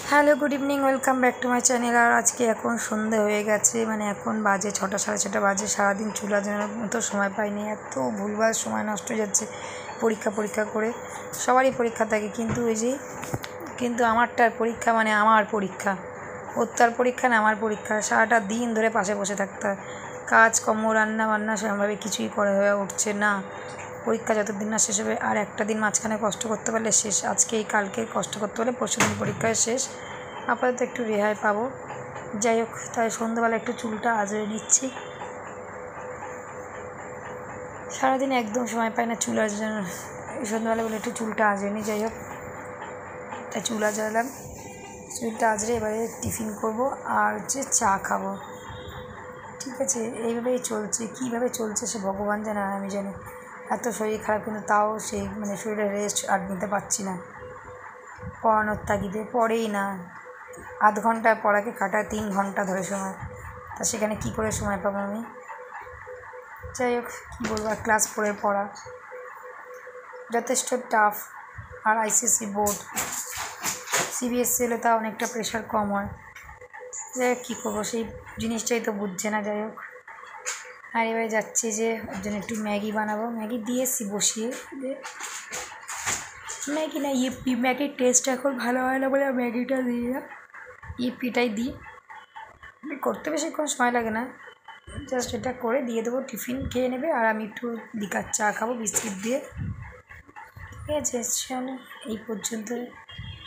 Hello, good evening, welcome back to my channel. আর আজকে এখন সন্ধে হয়ে গেছে, মানে এখন বাজে 6টা, সাড়ে 6টা বাজে। সারাদিন চুলা জানার মতো সময় পাইনি, এত ভুলভাল সময় নষ্ট হয়ে যাচ্ছে পরীক্ষা করে। সবারই পরীক্ষা থাকে, কিন্তু আমারটার পরীক্ষা মানে আমার পরীক্ষা, ওর তার পরীক্ষা না আমার পরীক্ষা। সারাটা দিন ধরে পাশে বসে থাকতে হয়, কাজকর্ম রান্না বান্না সেরকমভাবে কিছুই করা হয়ে উঠছে না। পরীক্ষা যতদিন না শেষ হবে, আর একটা দিন মাঝখানে কষ্ট করতে পারলে শেষ। আজকে কালকে কষ্ট করতে পারলে পরশুদিন পরীক্ষায় শেষ, আপাতত একটু রেহাই পাবো। যাই হোক, তাই সন্ধ্যাবেলা একটু চুলটা আঁচড়ে নিচ্ছি। সারাদিন একদম সময় পাই না চুল আঁচড়ানোর, সন্ধ্যাবেলা বলে একটু চুলটা আঁচড়ে নিই। যাই হোক, তাই চুল আঁচড়ালাম। চুলটা আঁচড়ে এবারে টিফিন করব আর চা খাবো। ঠিক আছে, এইভাবেই চলছে। কীভাবে চলছে সে ভগবান জানে, আর আমি জানি। এত শরীর খারাপ, কিন্তু তাও সেই শরীরে রেস্ট আর নিতে পারছি না। পড়ানোর তাগিদে পড়েই না, আধ ঘন্টায় পড়াকে কাটায় 3 ঘন্টা ধরে সময়। তা সেখানে কি করে সময় পাবো আমি? যাই হোক, কী বলবো, আর ক্লাস 4-এর পড়া যথেষ্ট টাফ। আর আইসিএসসি বোর্ড, সিবিএসসি হলে তা অনেকটা প্রেশার কম হয়। যাই হোক, কী করবো, সেই জিনিসটাই তো বুঝছে না। যাই হোক, আর এবারে যাচ্ছি যে ওর জন্য একটু ম্যাগি বানাবো। ম্যাগি দিয়েছি বসিয়ে, ম্যাগি না ইপি, ম্যাগির টেস্ট এখন ভালো হয় না বলে ম্যাগিটা দিই না, ইপিটাই দিই। করতে বেশিক্ষণ সময় লাগে না, জাস্ট এটা করে দিয়ে দেবো, টিফিন খেয়ে নেবে। আর আমি একটু লিকার চা খাবো বিস্কিট দিয়ে। ঠিক আছে, চলো এই পর্যন্ত।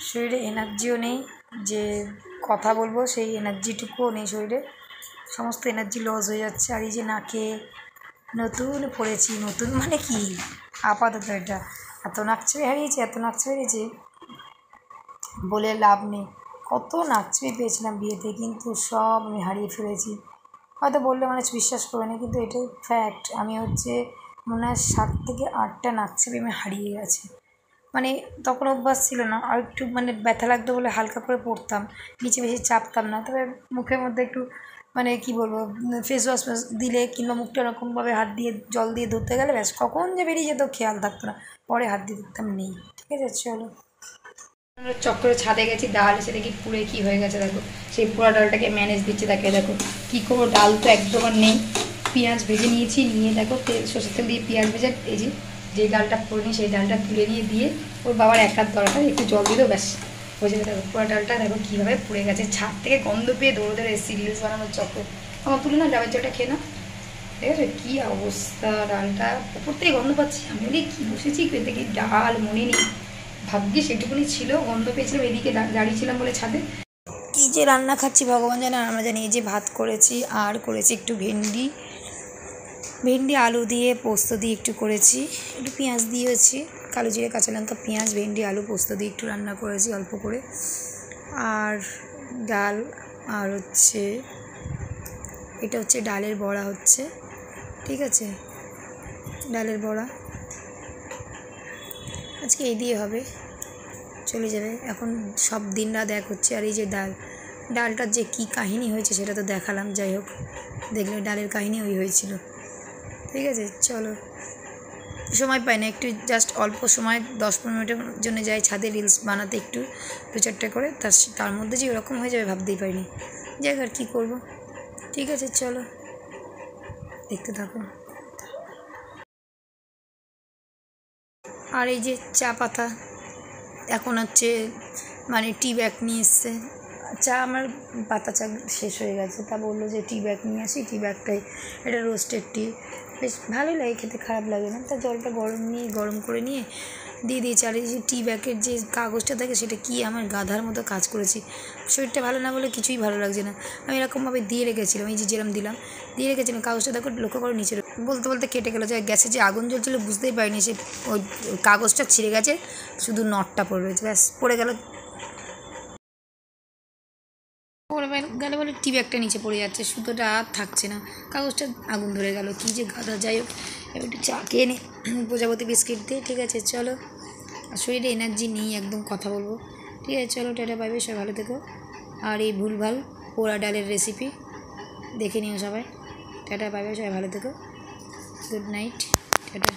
শরীরে এনার্জিও নেই যে কথা বলবো, সেই এনার্জিটুকুও নেই শরীরে, সমস্ত এনার্জি লস হয়ে যাচ্ছে। আর এই যে নাকে নতুন পড়েছি, নতুন মানে কি, আপাতত এটা এত নাকছবি হারিয়েছে বলে লাভ নেই। কত নাকছবি পেয়েছিলাম বিয়েতে, কিন্তু সব আমি হারিয়ে ফেলেছি। হয়তো বললে মানুষ বিশ্বাস করবে না, কিন্তু এটাই ফ্যাক্ট। আমি মনে হয় 7 থেকে 8টা নাকছবি আমি হারিয়ে গেছি। তখন অভ্যাস ছিল না, আর একটু ব্যথা লাগতো বলে হালকা করে পড়তাম, নিচে বেশি চাপতাম না। তবে মুখের মধ্যে একটু কী বলবো, ফেস ওয়াশ দিলে কিংবা মুখটা এরকমভাবে হাত দিয়ে জল দিয়ে ধরতে গেলে ব্যাস কখন যে বেরিয়ে যেত খেয়াল থাকতো না, পরে হাত দিয়ে দেখতাম নেই। ঠিক আছে, চলো। আমরা চক্করে ছাদে গেছি, ডাল এসে দেখি পুড়ে কী হয়ে গেছে। দেখো, সেই পোড়া ডালটাকে ম্যানেজ দিচ্ছে, তাকে দেখো কী করবো। ডাল তো একদম আর নেই। পেঁয়াজ ভেজে নিয়েছি, নিয়ে দেখো সরষের তেল দিয়ে পেঁয়াজ ভেজে এই যে ডালটা পুড়ে সেই ডালটা তুলে দিয়ে ওর বাবার এক হাত দরকার, একটু জল দিয়ে দেবো, ব্যাস হয়ে যাবে। দেখো পোড়া ডালটা দেখো কীভাবে পুড়ে গেছে। ছাদ থেকে গন্ধ পেয়ে দৌড়ে এসেছি রিলস বানানোর চক্কর। আমার তুলে না, ডাবের জলটা খেয়ে না। ঠিক আছে, কী অবস্থা, ডালটা ওপর থেকে গন্ধ পাচ্ছি। আমি বলি কী বসেছি দেখি ডাল মনে নেই, ভাগ্যে সেটুকুনি ছিল, গন্ধ পেয়েছিলাম, এদিকে দাঁড়িয়েছিলাম বলে ছাদে। কী যে রান্না খাচ্ছি ভগবান জানে, আমরা জানি। এই যে ভাত করেছি, আর করেছি একটু ভেন্ডি আলু দিয়ে পোস্ত দিয়ে একটু করেছি, একটু পেঁয়াজ দিয়েছি, কালো জিরে কাঁচা লঙ্কা পেঁয়াজ ভেন্ডি আলু পোস্ত দিয়ে একটু রান্না করেছি অল্প করে। আর ডাল, আর এটা হচ্ছে ডালের বড়া হচ্ছে। ঠিক আছে, ডালের বড়া আজকে এই দিয়ে হবে, চলে যাবে। এখন সব দিন রাত এক হচ্ছে। আর এই যে ডালটার যে কী কাহিনী হয়েছে সেটা তো দেখালাম। যাই হোক, দেখলে ডালের কাহিনী হয়েছিল। ঠিক আছে, চলো। সময় পাই না, একটু জাস্ট অল্প সময় 10-15 মিনিটের জন্য যাই ছাদে রিলস বানাতে, একটু 2-4টা করে। তার মধ্যে যে ওরকম হয়ে যাবে ভাবতেই পারিনি। যাই হোক, আর কী করবো। ঠিক আছে, চলো দেখতে থাকো। আর এই যে চা পাতা, এখন টি ব্যাগ নিয়ে এসছে। চা আমার পাতা চা শেষ হয়ে গেছে, তা বললো যে টি ব্যাগ নিয়ে আসি। টি ব্যাগটাই, এটা রোস্টেড টি, বেশ ভালোই লাগে খেতে, খারাপ লাগে না। তা জলটা গরম করে নিয়ে দিয়ে দিয়েছি। আর এই যে টি ব্যাগের যে কাগজটা থাকে, সেটা কি আমার গাধার মতো কাজ করেছি। শরীরটা ভালো না বলে কিছুই ভালো লাগছে না। আমি এরকমভাবে দিয়ে রেখেছিলাম, এই যে যেরকম দিয়ে রেখেছিলাম, কাগজটা দেখো লক্ষ্য করো নিচে বলতে কেটে গেলো। যে গ্যাসে যে আগুন জ্বলছিল বুঝতেই পারিনি, সে ওই কাগজটা ছিঁড়ে গেছে, শুধু নটটা পড়ে রয়েছে, ব্যাস পড়ে গেল বলে টি ব্যাগটা নিচে পড়ে যাচ্ছে, সুতোটা আর থাকছে না, কাগজটা আগুন ধরে গেল। কী যে গাধা। যাই হোক, এবার একটু চা খেয়ে নিই প্রজাপতি বিস্কিট দিয়ে। ঠিক আছে, চলো। আর শরীরে এনার্জি নেই একদম, কথা বলবো। ঠিক আছে, চলো, টাটা বাই বাই, সবাই ভালো থেকো। আর এই ভুলভাল পোড়া ডালের রেসিপি দেখে নিও সবাই। টাটা বাই বাই, সবাই ভালো থেকো। Good night, tata.